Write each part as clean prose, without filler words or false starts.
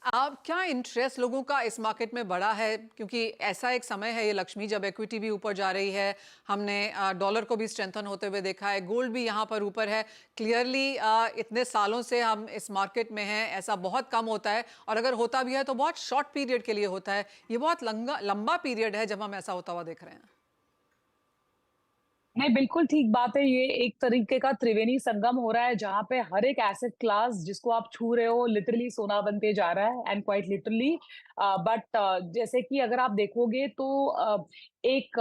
आप क्या इंटरेस्ट लोगों का इस मार्केट में बढ़ा है? क्योंकि ऐसा एक समय है ये लक्ष्मी, जब इक्विटी भी ऊपर जा रही है। हमने डॉलर को भी स्ट्रेंथन होते हुए देखा है, गोल्ड भी यहाँ पर ऊपर है। क्लियरली इतने सालों से हम इस मार्केट में हैं, ऐसा बहुत कम होता है, और अगर होता भी है तो बहुत शॉर्ट पीरियड के लिए होता है। ये बहुत लंबा पीरियड है जब हम ऐसा होता हुआ देख रहे हैं। नहीं, बिल्कुल ठीक बात है। ये एक तरीके का त्रिवेणी संगम हो रहा है जहाँ पे हर एक एसेट क्लास जिसको आप छू रहे हो लिटरली सोना बनते जा रहा है, एंड क्वाइट लिटरली। बट जैसे कि अगर आप देखोगे तो एक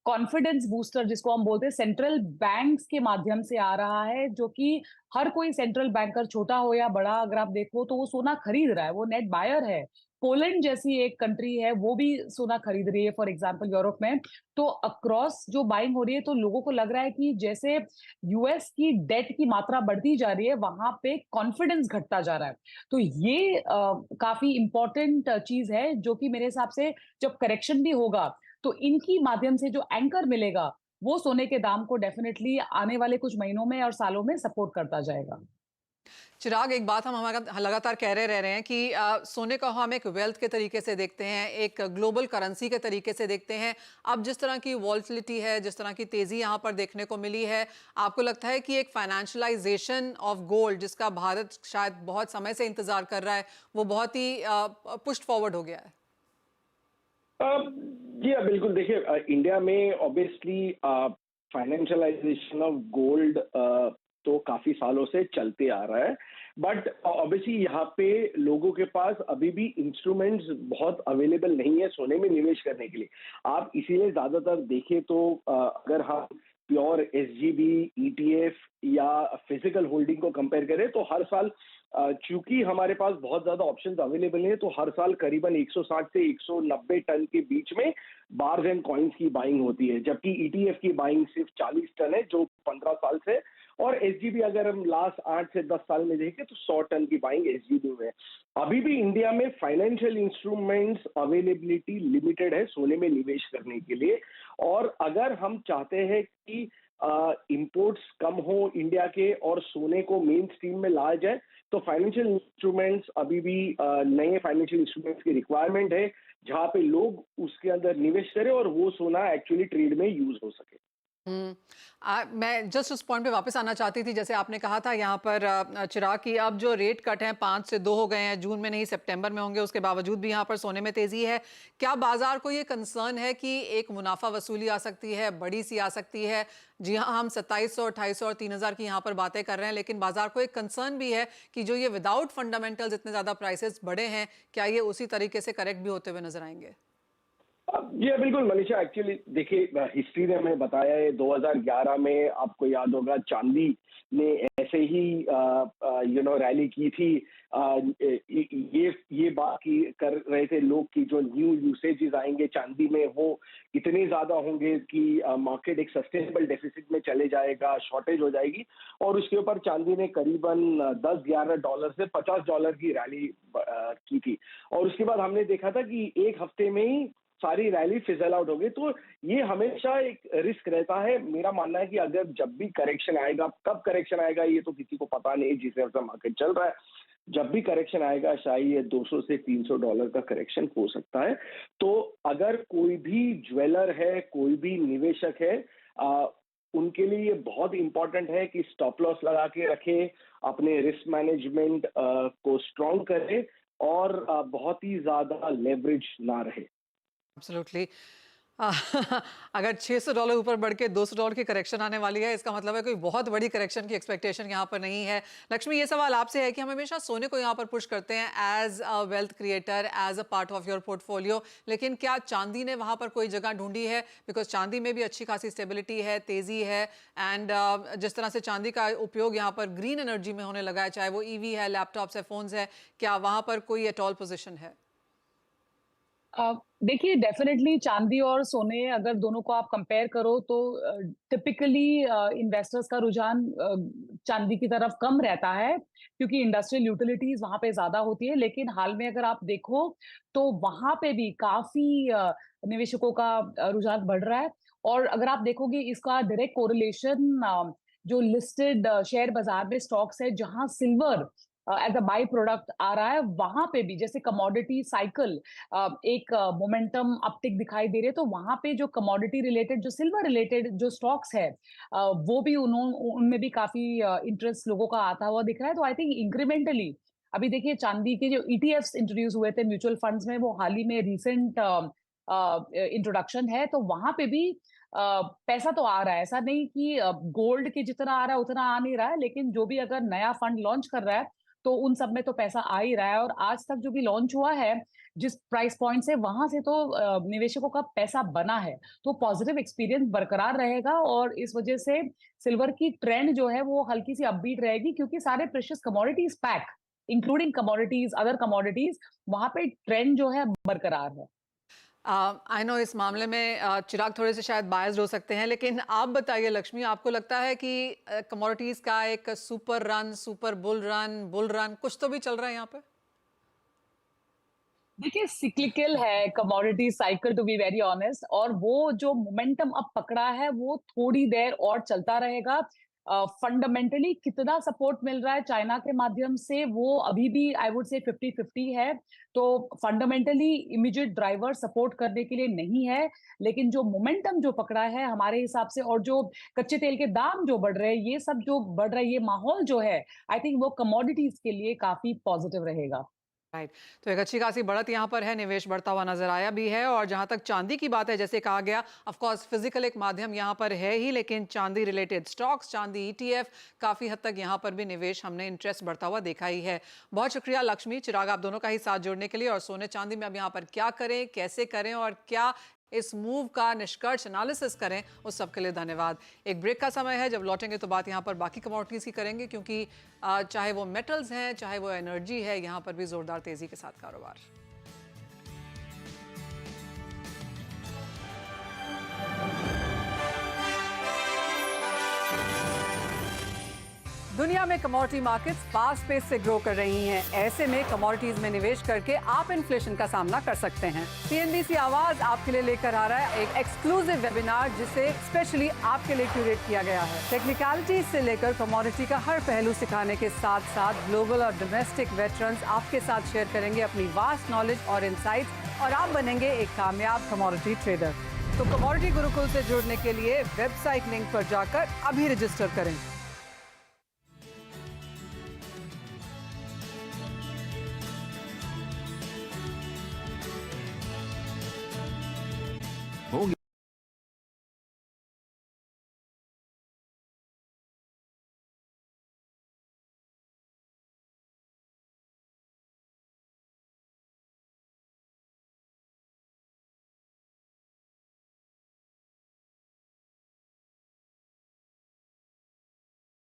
कॉन्फिडेंस बूस्टर जिसको हम बोलते हैं सेंट्रल बैंक्स के माध्यम से आ रहा है, जो कि हर कोई सेंट्रल बैंकर छोटा हो या बड़ा अगर आप देखो तो वो सोना खरीद रहा है, वो नेट बायर है। पोलैंड जैसी एक कंट्री है वो भी सोना खरीद रही है, फॉर एग्जांपल यूरोप में। तो अक्रॉस जो बाइंग हो रही है, तो लोगों को लग रहा है कि जैसे यूएस की डेट की मात्रा बढ़ती जा रही है, वहां पे कॉन्फिडेंस घटता जा रहा है। तो ये काफी इंपॉर्टेंट चीज है, जो कि मेरे हिसाब से जब करेक्शन भी होगा तो इनकी माध्यम से जो एंकर मिलेगा वो सोने के दाम को डेफिनेटली आने वाले कुछ महीनों में और सालों में सपोर्ट करता जाएगा। चिराग, एक बात हम हमारा लगातार कह रहे हैं कि सोने को हम एक वेल्थ के तरीके से देखते हैं, एक ग्लोबल करेंसी के तरीके से देखते हैं। अब जिस तरह की वॉल्टिलिटी है, जिस तरह की तेजी यहाँ पर देखने को मिली है, आपको लगता है कि एक फाइनेंशियलाइजेशन ऑफ गोल्ड जिसका भारत शायद बहुत समय से इंतजार कर रहा है, वो बहुत ही पुश्ड फॉरवर्ड हो गया है? जी हाँ, बिल्कुल। देखिए, इंडिया में ऑब्वियसली फाइनेंशियलाइजेशन ऑफ गोल्ड तो काफी सालों से चलते आ रहा है, बट ऑब्वियसली यहाँ पे लोगों के पास अभी भी इंस्ट्रूमेंट्स बहुत अवेलेबल नहीं है सोने में निवेश करने के लिए। आप इसीलिए ज्यादातर देखें तो अगर हम प्योर एसजीबी, ईटीएफ या फिजिकल होल्डिंग को कंपेयर करें तो हर साल चूंकि हमारे पास बहुत ज्यादा ऑप्शंस अवेलेबल हैं, तो हर साल करीबन 160 से 190 टन के बीच में बार्स एंड कॉइन्स की बाइंग होती है, जबकि ईटीएफ की बाइंग सिर्फ 40 टन है जो 15 साल से। और एसजीबी अगर हम लास्ट 8 से 10 साल में देखें तो 100 टन की बाइंग एसजीबी में है। अभी भी इंडिया में फाइनेंशियल इंस्ट्रूमेंट्स अवेलेबिलिटी लिमिटेड है सोने में निवेश करने के लिए। और अगर हम चाहते हैं कि इंपोर्ट्स कम हो इंडिया के और सोने को मेन स्ट्रीम में लाया जाए, तो फाइनेंशियल इंस्ट्रूमेंट्स अभी भी नए फाइनेंशियल इंस्ट्रूमेंट्स की रिक्वायरमेंट है, जहां पे लोग उसके अंदर निवेश करें और वो सोना एक्चुअली ट्रेड में यूज हो सके। मैं जस्ट उस पॉइंट पे वापस आना चाहती थी, जैसे आपने कहा था यहाँ पर चिराग की अब जो रेट कट हैं 5 से 2 हो गए हैं, जून में नहीं सितंबर में होंगे, उसके बावजूद भी यहाँ पर सोने में तेजी है। क्या बाजार को ये कंसर्न है कि एक मुनाफा वसूली आ सकती है, बड़ी सी आ सकती है? जी हाँ, हम 2700, 2800 और 3000 की यहाँ पर बातें कर रहे हैं, लेकिन बाजार को एक कंसर्न भी है कि जो ये विदाउट फंडामेंटल्स इतने ज्यादा प्राइसेस बढ़े हैं, क्या ये उसी तरीके से करेक्ट भी होते हुए नजर आएंगे? जी हाँ, बिल्कुल मनीषा। एक्चुअली देखिए, हिस्ट्री ने हमें बताया है 2011 में आपको याद होगा चांदी ने ऐसे ही रैली की थी। ये बात की कर रहे थे लोग कि जो न्यू यूसेजेस आएंगे चांदी में वो इतने ज्यादा होंगे कि मार्केट एक सस्टेनेबल डेफिसिट में चले जाएगा, शॉर्टेज हो जाएगी। और उसके ऊपर चांदी ने करीबन 10-11 डॉलर से $50 की रैली की थी। और उसके बाद हमने देखा था कि एक हफ्ते में ही सारी रैली फिजल आउट हो गई। तो ये हमेशा एक रिस्क रहता है। मेरा मानना है कि अगर जब भी करेक्शन आएगा, कब करेक्शन आएगा ये तो किसी को पता नहीं जिस हिसाब से मार्केट चल रहा है। जब भी करेक्शन आएगा शायद ये $200 से $300 का करेक्शन हो सकता है। तो अगर कोई भी ज्वेलर है, कोई भी निवेशक है, उनके लिए ये बहुत इंपॉर्टेंट है कि स्टॉप लॉस लगा के रखे, अपने रिस्क मैनेजमेंट को स्ट्रॉन्ग करें और बहुत ही ज्यादा लेवरेज ना रहे। एब्सोल्युटली। अगर $600 ऊपर बढ़ के $200 की करेक्शन आने वाली है, इसका मतलब है कोई बहुत बड़ी करेक्शन की एक्सपेक्टेशन यहाँ पर नहीं है। लक्ष्मी, ये सवाल आपसे है कि हम हमेशा सोने को यहाँ पर पुश करते हैं as a wealth creator, as a part of your portfolio, लेकिन क्या चांदी ने वहाँ पर कोई जगह ढूंढी है? बिकॉज चांदी में भी अच्छी खासी स्टेबिलिटी है, तेजी है, एंड जिस तरह से चांदी का उपयोग यहाँ पर ग्रीन एनर्जी में होने लगा है, चाहे वो ईवी है, लैपटॉप्स है, फोन्स है, क्या वहाँ पर कोई एट ऑल पोजिशन है? देखिए, डेफिनेटली चांदी और सोने अगर दोनों को आप कंपेयर करो तो टिपिकली इन्वेस्टर्स का रुझान चांदी की तरफ कम रहता है, क्योंकि इंडस्ट्रियल यूटिलिटीज वहां पे ज्यादा होती है। लेकिन हाल में अगर आप देखो तो वहां पे भी काफी निवेशकों का रुझान बढ़ रहा है। और अगर आप देखोगे इसका डायरेक्ट कोरिलेशन जो लिस्टेड शेयर बाजार में स्टॉक्स है, जहां silver as a byproduct आ रहा है, वहां पे भी जैसे कमोडिटी साइकिल एक मोमेंटम अपटिक दिखाई दे रही है, तो वहां पे जो कमोडिटी रिलेटेड, जो सिल्वर रिलेटेड जो स्टॉक्स है, वो भी उनमें भी काफी इंटरेस्ट लोगों का आता हुआ दिख रहा है। तो आई थिंक इंक्रीमेंटली अभी देखिए चांदी के जो ईटीएफ्स इंट्रोड्यूस हुए थे म्यूचुअल फंड्स में, वो हाल ही में रिसेंट इंट्रोडक्शन है, तो वहां पे भी पैसा तो आ रहा है। ऐसा नहीं कि गोल्ड के जितना आ रहा है उतना आ नहीं रहा है, लेकिन जो भी अगर नया फंड लॉन्च कर रहा है तो उन सब में तो पैसा आ ही रहा है। और आज तक जो भी लॉन्च हुआ है जिस प्राइस पॉइंट से, वहां से तो निवेशकों का पैसा बना है, तो पॉजिटिव एक्सपीरियंस बरकरार रहेगा। और इस वजह से सिल्वर की ट्रेंड जो है वो हल्की सी अपबीट रहेगी, क्योंकि सारे precious commodities pack, including commodities, other commodities, वहां पे ट्रेंड जो है बरकरार है। आई नो इस मामले में चिराग थोड़े से शायद बायस्ड हो सकते हैं, लेकिन आप बताइए लक्ष्मी, आपको लगता है कि कमोडिटीज का एक super run, super bull run कुछ तो भी चल रहा है यहाँ पे? देखिए सिक्लिकल है commodity cycle, to be very honest, और वो जो मोमेंटम अब पकड़ा है वो थोड़ी देर और चलता रहेगा। फंडामेंटली कितना सपोर्ट मिल रहा है चाइना के माध्यम से, वो अभी भी आई वुड से 50-50 है। तो फंडामेंटली इमीडिएट ड्राइवर सपोर्ट करने के लिए नहीं है, लेकिन जो मोमेंटम जो पकड़ा है हमारे हिसाब से, और जो कच्चे तेल के दाम जो बढ़ रहे हैं, ये सब जो बढ़ रहा है, ये माहौल जो है, आई थिंक वो कमोडिटीज के लिए काफी पॉजिटिव रहेगा। राइट, तो एक अच्छी खासी बढ़त यहाँ पर है, निवेश बढ़ता हुआ नजर आया भी है। और जहां तक चांदी की बात है, जैसे कहा गया, ऑफ कोर्स फिजिकल एक माध्यम यहाँ पर है ही, लेकिन चांदी रिलेटेड स्टॉक्स, चांदी ईटीएफ, काफी हद तक यहाँ पर भी निवेश हमने इंटरेस्ट बढ़ता हुआ देखा ही है। बहुत शुक्रिया लक्ष्मी, चिराग, आप दोनों का ही साथ जोड़ने के लिए। और सोने चांदी में अब यहाँ पर क्या करें, कैसे करें और क्या इस मूव का निष्कर्ष एनालिसिस करें, उस सब के लिए धन्यवाद। एक ब्रेक का समय है, जब लौटेंगे तो बात यहाँ पर बाकी कमोडिटीज़ की करेंगे, क्योंकि चाहे वो मेटल्स हैं, चाहे वो एनर्जी है, यहाँ पर भी जोरदार तेजी के साथ कारोबार। दुनिया में कमोडिटी मार्केट्स फास्ट पेस से ग्रो कर रही हैं। ऐसे में कमोडिटीज में निवेश करके आप इन्फ्लेशन का सामना कर सकते हैं। सीएनबीसी आवाज आपके लिए लेकर आ रहा है एक एक्सक्लूसिव वेबिनार, जिसे स्पेशली आपके लिए क्यूरेट किया गया है। टेक्निकलिटी से लेकर कमोडिटी का हर पहलू सिखाने के साथ साथ ग्लोबल और डोमेस्टिक वेटरन्स आपके साथ शेयर करेंगे अपनी वास्ट नॉलेज और इनसाइट्स, और आप बनेंगे एक कामयाब कमोडिटी ट्रेडर। तो कमोडिटी गुरुकुल से जुड़ने के लिए वेबसाइट लिंक पर जाकर अभी रजिस्टर करें।